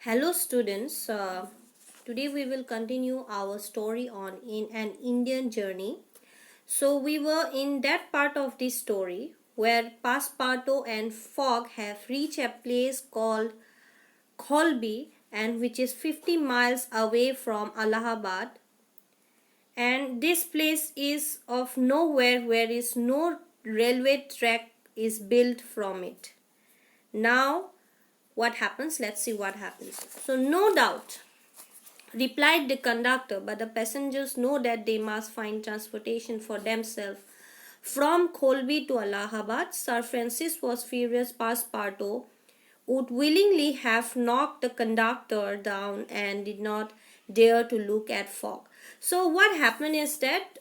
Hello students, today we will continue our story on in an Indian journey. So we were in that part of the story where Passepartout and Fogg have reached a place called Kholby and which is 50 miles away from Allahabad, and this place is of nowhere where is no railway track is built from it. Now what happens? Let's see what happens. So no doubt, replied the conductor, but the passengers know that they must find transportation for themselves. From Kholby to Allahabad, Sir Francis was furious. Passepartout would willingly have knocked the conductor down and did not dare to look at Fogg. So what happened is that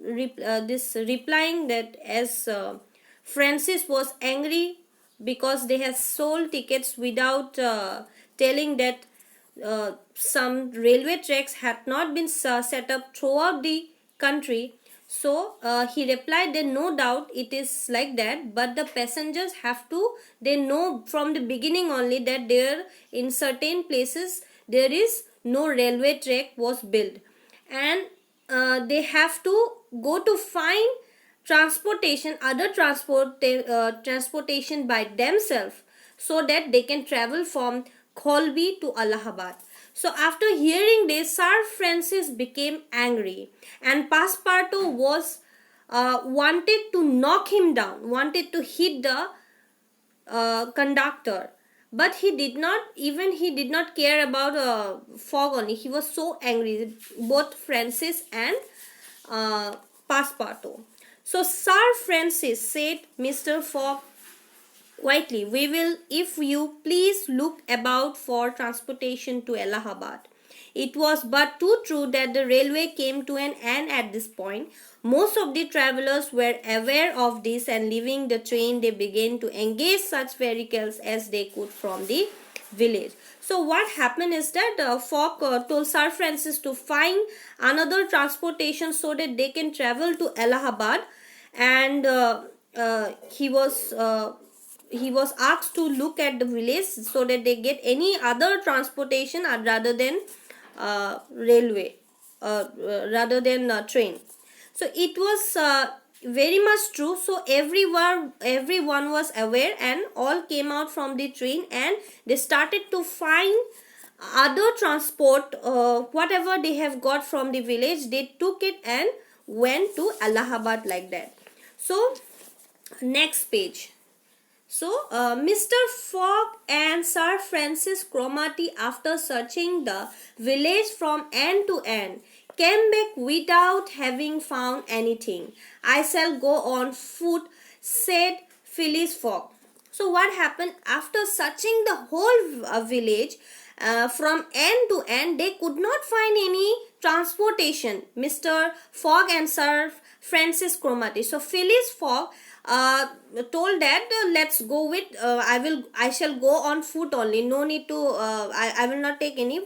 this replying that as Francis was angry because they had sold tickets without telling that some railway tracks had not been set up throughout the country. So he replied that no doubt it is like that, but the passengers have to, they know from the beginning only that there in certain places there is no railway track was built, and they have to go to find transportation, other transportation by themselves, so that they can travel from Kholby to Allahabad. So after hearing this, Sir Francis became angry, and Passepartout was wanted to knock him down, wanted to hit the conductor, but he did not care about Fogg only. He was so angry, both Francis and Passepartout. So Sir Francis said, Mr. Fogg, quietly, we will, if you please, look about for transportation to Allahabad. It was but too true that the railway came to an end at this point. Most of the travelers were aware of this, and leaving the train, they began to engage such vehicles as they could from the village. So what happened is that Fogg told Sir Francis to find another transportation so that they can travel to Allahabad, and he was asked to look at the village so that they get any other transportation rather than railway, rather than train. So it was very much true. So everyone was aware, and all came out from the train, and they started to find other transport, whatever they have got from the village, they took it and went to Allahabad like that. So next page. So, Mr. Fogg and Sir Francis Cromarty, after searching the village from end to end, came back without having found anything. I shall go on foot, said Phileas Fogg. So, what happened after searching the whole village from end to end, they could not find any transportation. Mr. Fogg and Sir Francis Cromarty. So, Phileas Fogg told that let's go with I shall go on foot only, no need to I will not take any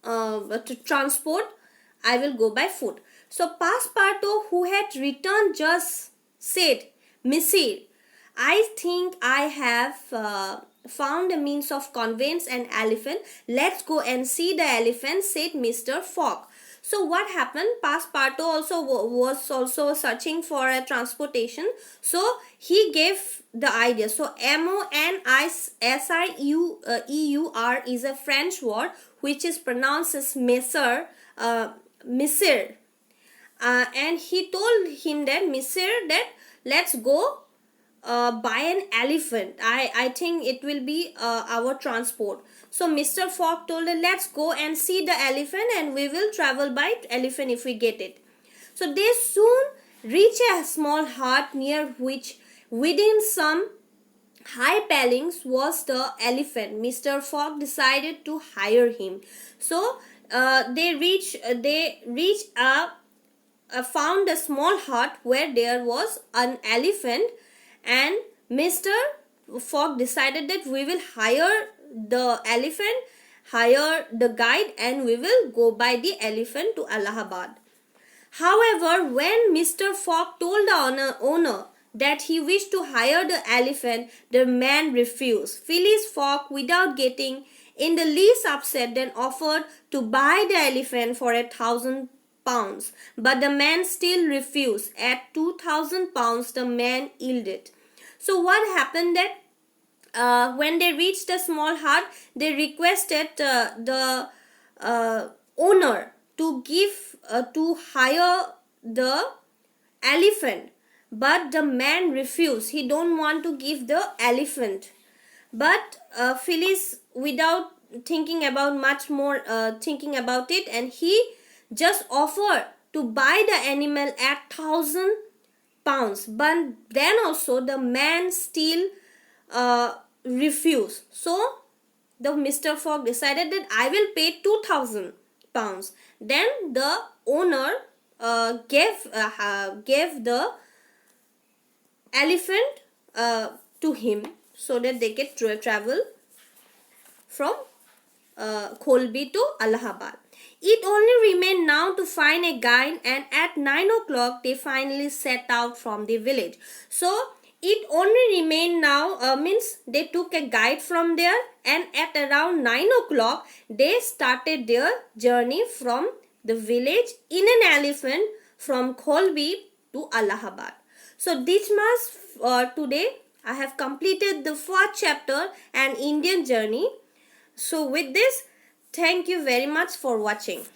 to transport, I will go by foot. So Passepartout, who had returned, just said, Monsieur, I think I have found a means of conveyance an elephant. Let's go and see the elephant, said Mr. Fogg. So what happened? Passepartout also was also searching for a transportation. So he gave the idea. So Monissieur is a French word which is pronounced as Monsieur, Monsieur. And he told him that, Monsieur, that let's go buy an elephant. I think it will be our transport. So Mr. Fogg told her, let's go and see the elephant, and we will travel by elephant if we get it. So they soon reach a small hut near which, within some high palings, was the elephant. Mr. Fogg decided to hire him. So they found a small hut where there was an elephant, and Mr. Fogg decided that we will hire the elephant, hire the guide, and we will go by the elephant to Allahabad. However, when Mr. Fogg told the owner that he wished to hire the elephant, the man refused. Phileas Fogg, without getting in the least upset, then offered to buy the elephant for £1,000. But the man still refused. At £2,000, the man yielded. So what happened that when they reached the small hut, they requested the owner to give to hire the elephant, but the man refused. He don't want to give the elephant. But Phyllis, without thinking about much more, thinking about it, and he just offered to buy the animal at £1,000. But then also the man still refused. So the Mr. Fogg decided that I will pay £2,000. Then the owner gave the elephant to him so that they could travel from Colby to Allahabad. It only remained now to find a guide, and at 9 o'clock they finally set out from the village. So it only remained now, means they took a guide from there, and at around 9 o'clock they started their journey from the village in an elephant from Colby to Allahabad. So this much today. I have completed the fourth chapter, An Indian Journey. So with this, thank you very much for watching.